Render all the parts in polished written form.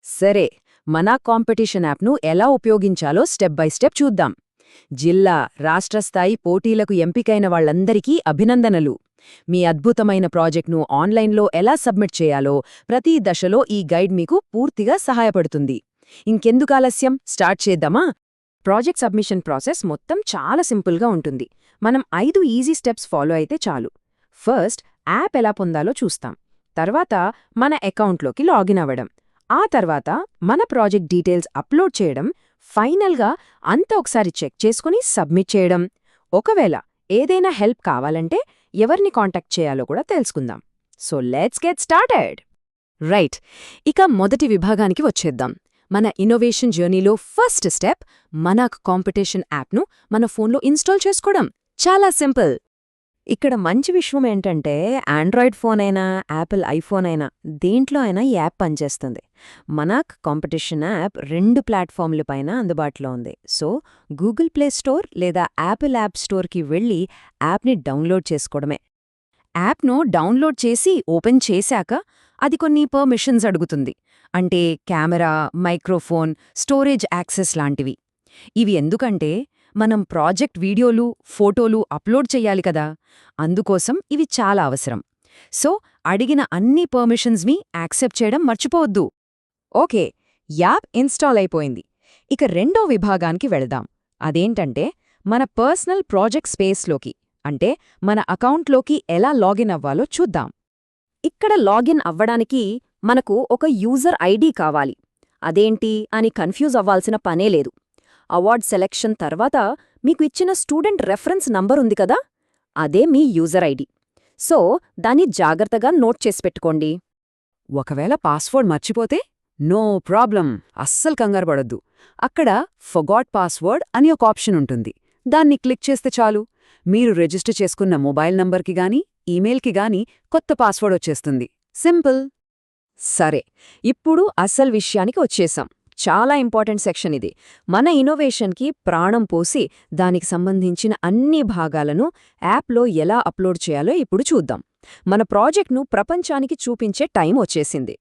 సరే, మన కాంపిటీషన్ యాప్ను ఎలా ఉపయోగించాలో స్టెప్ బై స్టెప్ చూద్దాం. జిల్లా, రాష్ట్రస్థాయి పోటీలకు ఎంపికైన వాళ్లందరికీ అభినందనలు. మీ అద్భుతమైన ప్రాజెక్ట్ను ఆన్లైన్లో ఎలా సబ్మిట్ చేయాలో ప్రతి దశలో ఈ గైడ్ మీకు పూర్తిగా సహాయపడుతుంది. ఇంకెందుకు ఆలస్యం, స్టార్ట్ చేద్దామా? ప్రాజెక్ట్ సబ్మిషన్ ప్రాసెస్ మొత్తం చాలా సింపుల్గా ఉంటుంది. మనం 5 ఈజీ స్టెప్స్ ఫాలో అయితే చాలు. ఫస్ట్, యాప్ ఎలా పొందాలో చూస్తాం. తర్వాత మన అకౌంట్లోకి లాగిన్ అవ్వడం. ఆ తర్వాత మన ప్రాజెక్ట్ డీటెయిల్స్ అప్లోడ్ చేయడం. ఫైనల్గా అంతా ఒకసారి చెక్ చేసుకుని సబ్మిట్ చేయడం. ఒకవేళ ఏదైనా హెల్ప్ కావాలంటే ఎవరిని కాంటాక్ట్ చేయాలో కూడా తెలుసుకుందాం. So let's get started. Right, ఇక మొదటి విభాగానికి వచ్చేద్దాం. మన ఇన్నోవేషన్ జర్నీలో ఫస్ట్ స్టెప్ మనాక్ కాంపిటీషన్ యాప్ను మన ఫోన్లో ఇన్స్టాల్ చేసుకోవడం. చాలా సింపుల్. ఇక్కడ మంచి విషయం ఏంటంటే ఆండ్రాయిడ్ ఫోన్ అయినా యాపిల్ ఐఫోన్ అయినా దేంట్లో అయినా ఈ యాప్ పనిచేస్తుంది. మనాక్ కాంపిటీషన్ యాప్ 2 ప్లాట్ఫామ్లపైన అందుబాటులో ఉంది. సో గూగుల్ ప్లే స్టోర్ లేదా యాపిల్ యాప్ స్టోర్కి వెళ్ళి యాప్ని డౌన్లోడ్ చేసుకోవడమే. యాప్ను డౌన్లోడ్ చేసి ఓపెన్ చేశాక అది కొన్ని పర్మిషన్స్ అడుగుతుంది. అంటే కెమెరా, మైక్రోఫోన్, స్టోరేజ్ యాక్సెస్ లాంటివి. ఇవి ఎందుకంటే మనం ప్రాజెక్ట్ వీడియోలు, ఫోటోలు అప్లోడ్ చెయ్యాలి కదా, అందుకోసం ఇవి చాలా అవసరం. సో అడిగిన అన్ని పర్మిషన్స్ని యాక్సెప్ట్ చేయడం మర్చిపోవద్దు. ఓకే, యాప్ ఇన్స్టాల్ అయిపోయింది. ఇక రెండో విభాగానికి వెళదాం. అదేంటంటే మన పర్సనల్ ప్రాజెక్ట్ స్పేస్లోకి, అంటే మన అకౌంట్లోకి ఎలా లాగిన్ అవ్వాలో చూద్దాం. ఇక్కడ లాగిన్ అవ్వడానికి మనకు ఒక యూజర్ ఐడి కావాలి. అదేంటి అని కన్ఫ్యూజ్ అవ్వాల్సిన పనే లేదు. అవార్డ్ సెలెక్షన్ తర్వాత మీకు ఇచ్చిన స్టూడెంట్ రెఫరెన్స్ నంబర్ ఉంది కదా, అదే మీ యూజర్ ఐడి. సో దాన్ని జాగ్రత్తగా నోట్ చేసి పెట్టుకోండి. ఒకవేళ పాస్వర్డ్ మర్చిపోతే నో ప్రాబ్లం, అస్సలు కంగారుపడొద్దు. అక్కడ ఫర్గాట్ పాస్వర్డ్ అని ఒక ఆప్షన్ ఉంటుంది. దాన్ని క్లిక్ చేస్తే చాలు, మీరు రిజిస్టర్ చేసుకున్న మొబైల్ నంబర్కి గానీ ఈమెయిల్కి గానీ కొత్త పాస్వర్డ్ వచ్చేస్తుంది. సింపుల్. సరే, ఇప్పుడు అసలు విషయానికి వచ్చేసాం. చాలా ఇంపార్టెంట్ సెక్షన్ ఇది. మన ఇన్నోవేషన్కి ప్రాణం పోసి దానికి సంబంధించిన అన్ని భాగాలను యాప్లో ఎలా అప్లోడ్ చేయాలో ఇప్పుడు చూద్దాం. మన ప్రాజెక్ట్ను ప్రపంచానికి చూపించే టైం వచ్చేసింది.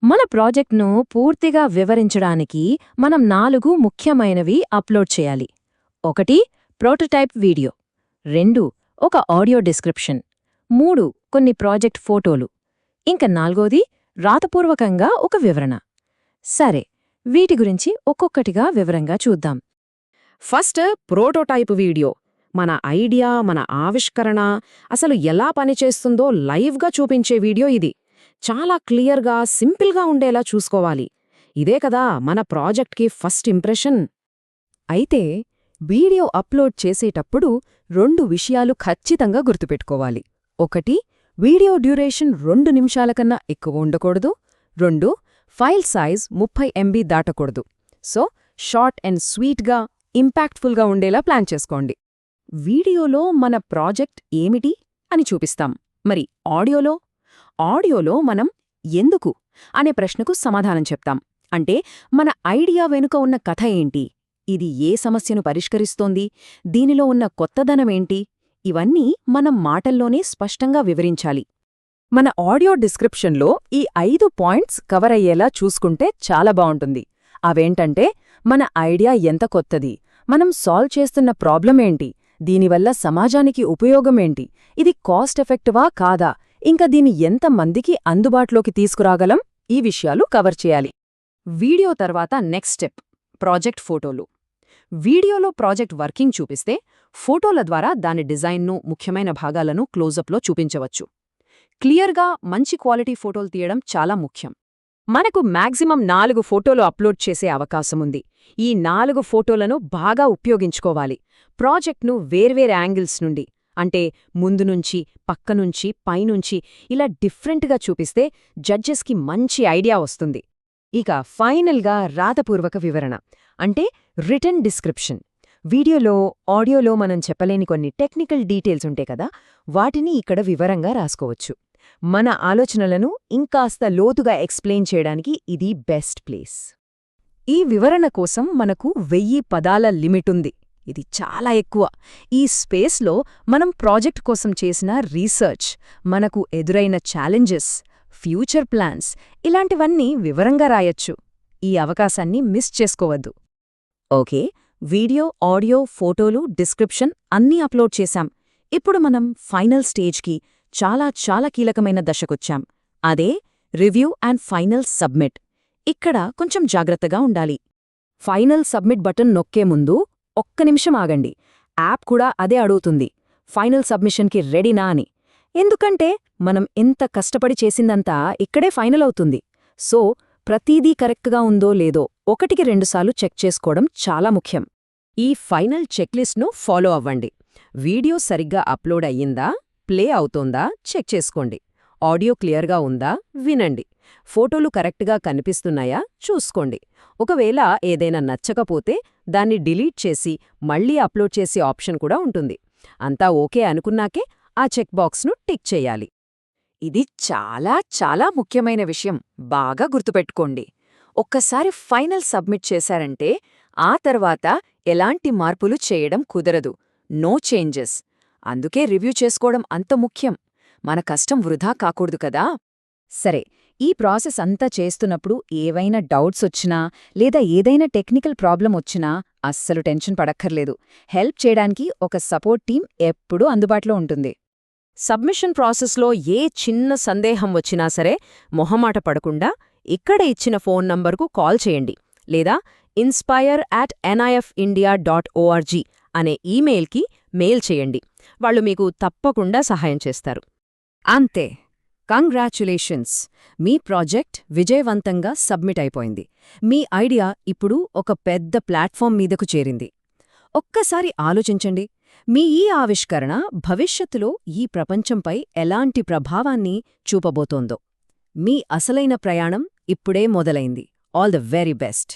మన ప్రాజెక్ట్ను పూర్తిగా వివరించడానికి మనం 4 ముఖ్యమైనవి అప్లోడ్ చేయాలి. 1 ప్రోటోటైప్ వీడియో, 2 ఒక ఆడియో డిస్క్రిప్షన్, 3 కొన్ని ప్రాజెక్ట్ ఫోటోలు, ఇంకా 4ది రాతపూర్వకంగా ఒక వివరణ. సరే, వీటి గురించి ఒక్కొక్కటిగా వివరంగా చూద్దాం. First prototype video. మన ఐడియా, మన ఆవిష్కరణ అసలు ఎలా పనిచేస్తుందో లైవ్గా చూపించే వీడియో ఇది. చాలా క్లియర్గా, సింపుల్గా ఉండేలా చూసుకోవాలి. ఇదే కదా మన ప్రాజెక్ట్కి ఫస్ట్ ఇంప్రెషన్. అయితే వీడియో అప్లోడ్ చేసేటప్పుడు 2 విషయాలు ఖచ్చితంగా గుర్తుపెట్టుకోవాలి. 1 వీడియో డ్యూరేషన్ 2 నిమిషాల కన్నా ఎక్కువ ఉండకూడదు. 2 ఫైల్ సైజ్ 30 MB దాటకూడదు. సో షార్ట్ అండ్ స్వీట్గా, ఇంపాక్ట్ఫుల్గా ఉండేలా ప్లాన్ చేసుకోండి. వీడియోలో మన ప్రాజెక్ట్ ఏమిటి అని చూపిస్తాం. మరి ఆడియోలో మనం ఎందుకు అనే ప్రశ్నకు సమాధానం చెప్తాం. అంటే మన ఐడియా వెనుక ఉన్న కథ ఏంటి, ఇది ఏ సమస్యను పరిష్కరిస్తోంది, దీనిలో ఉన్న కొత్తదనమేంటి, ఇవన్నీ మనం మాటల్లోనే స్పష్టంగా వివరించాలి. మన ఆడియో డిస్క్రిప్షన్లో ఈ 5 పాయింట్స్ కవర్ అయ్యేలా చూసుకుంటే చాలా బావుంటుంది. అవేంటంటే మన ఐడియా ఎంత కొత్తది, మనం సాల్వ్ చేస్తున్న ప్రాబ్లమేంటి, దీనివల్ల సమాజానికి ఉపయోగమేంటి, ఇది కాస్ట్ ఎఫెక్టివా కాదా, ఇంకా దీన్ని ఎంతమందికి అందుబాటులోకి తీసుకురాగలం, ఈ విషయాలు కవర్ చేయాలి. వీడియో తర్వాత నెక్స్ట్ స్టెప్ ప్రాజెక్ట్ ఫోటోలు. వీడియోలో ప్రాజెక్ట్ వర్కింగ్ చూపిస్తే ఫోటోల ద్వారా దాని డిజైన్ను, ముఖ్యమైన భాగాలను క్లోజప్లో చూపించవచ్చు. క్లియర్గా మంచి క్వాలిటీ ఫోటోలు తీయడం చాలా ముఖ్యం. మనకు మ్యాక్సిమం 4 ఫోటోలు అప్లోడ్ చేసే అవకాశముంది. ఈ 4 ఫోటోలను బాగా ఉపయోగించుకోవాలి. ప్రాజెక్ట్ను వేర్వేరు యాంగిల్స్ నుండి, అంటే ముందునుంచి, పక్కనుంచి, పైనుంచి ఇలా డిఫరెంట్గా చూపిస్తే జడ్జెస్కి మంచి ఐడియా వస్తుంది. ఇక ఫైనల్గా రాతపూర్వక వివరణ, అంటే రిటన్ డిస్క్రిప్షన్. వీడియోలో, ఆడియోలో మనం చెప్పలేని కొన్ని టెక్నికల్ డీటెయిల్స్ ఉంటాయి కదా, వాటిని ఇక్కడ వివరంగా రాసుకోవచ్చు. మన ఆలోచనలను ఇంకాస్త లోతుగా ఎక్స్ప్లెయిన్ చేయడానికి ఇది బెస్ట్ ప్లేస్. ఈ వివరణ కోసం మనకు 1000 పదాల లిమిటుంది. ఇది చాలా ఎక్కువ. ఈ స్పేస్లో మనం ప్రాజెక్ట్ కోసం చేసిన రీసెర్చ్, మనకు ఎదురైన ఛాలెంజెస్, ఫ్యూచర్ ప్లాన్స్ ఇలాంటివన్నీ వివరంగా రాయొచ్చు. ఈ అవకాశాన్ని మిస్ చేసుకోవద్దు. ఓకే, వీడియో, ఆడియో, ఫోటోలు, డిస్క్రిప్షన్ అన్నీ అప్లోడ్ చేశాం. ఇప్పుడు మనం ఫైనల్ స్టేజ్కి చాలా కీలకమైన దశకొచ్చాం. అదే రివ్యూ అండ్ ఫైనల్ సబ్మిట్. ఇక్కడ కొంచెం జాగ్రత్తగా ఉండాలి. ఫైనల్ సబ్మిట్ బటన్ నొక్కే ముందు ఒక్క నిమిషం ఆగండి. యాప్ కూడా అదే అడుగుతుంది, ఫైనల్ సబ్మిషన్కి రెడీనా అని. ఎందుకంటే మనం ఎంత కష్టపడి చేసిందంతా ఇక్కడే ఫైనల్ అవుతుంది. సో ప్రతీదీ కరెక్ట్గా ఉందో లేదో 1-2 చెక్ చేసుకోవడం చాలా ముఖ్యం. ఈ ఫైనల్ చెక్లిస్ట్ను ఫాలో అవ్వండి. వీడియో సరిగ్గా అప్లోడ్ అయ్యిందా, ప్లే అవుతోందా చెక్ చేసుకోండి. ఆడియో క్లియర్గా ఉందా వినండి. ఫోటోలు కరెక్ట్గా కనిపిస్తున్నాయా చూసుకోండి. ఒకవేళ ఏదైనా నచ్చకపోతే దాన్ని డిలీట్ చేసి మళ్ళీ అప్లోడ్ చేసే ఆప్షన్ కూడా ఉంటుంది. అంతా ఓకే అనుకున్నాకే ఆ చెక్ బాక్స్ను టిక్ చేయాలి. ఇది చాలా ముఖ్యమైన విషయం, బాగా గుర్తుపెట్టుకోండి. ఒక్కసారి ఫైనల్ సబ్మిట్ చేశారంటే ఆ తర్వాత ఎలాంటి మార్పులు చేయడం కుదరదు. No changes. అందుకే రివ్యూ చేసుకోవడం అంత ముఖ్యం. మన కష్టం వృధా కాకూడదు కదా. సరే, ఈ ప్రాసెస్ అంతా చేస్తున్నప్పుడు ఏవైనా డౌట్స్ వచ్చినా లేదా ఏదైనా టెక్నికల్ ప్రాబ్లం వచ్చినా అస్సలు టెన్షన్ పడక్కర్లేదు. హెల్ప్ చేయడానికి ఒక సపోర్ట్ టీం ఎప్పుడూ అందుబాటులో ఉంటుంది. సబ్మిషన్ ప్రాసెస్లో ఏ చిన్న సందేహం వచ్చినా సరే మొహమాట పడకుండా ఇక్కడ ఇచ్చిన ఫోన్ నంబర్కు కాల్ చేయండి, లేదా inspire@nifindia.org అనే ఈమెయిల్కి మెయిల్ చేయండి. వాళ్ళు మీకు తప్పకుండా సహాయం చేస్తారు. అంతే, కంగ్రాచ్యులేషన్స్! మీ ప్రాజెక్ట్ విజయవంతంగా సబ్మిట్ అయిపోయింది. మీ ఐడియా ఇప్పుడు ఒక పెద్ద ప్లాట్ఫామ్ మీదకు చేరింది. ఒక్కసారి ఆలోచించండి, మీ ఈ ఆవిష్కరణ భవిష్యత్తులో ఈ ప్రపంచంపై ఎలాంటి ప్రభావాన్ని చూపబోతోందో. మీ అసలైన ప్రయాణం ఇప్పుడే మొదలైంది. All the very best.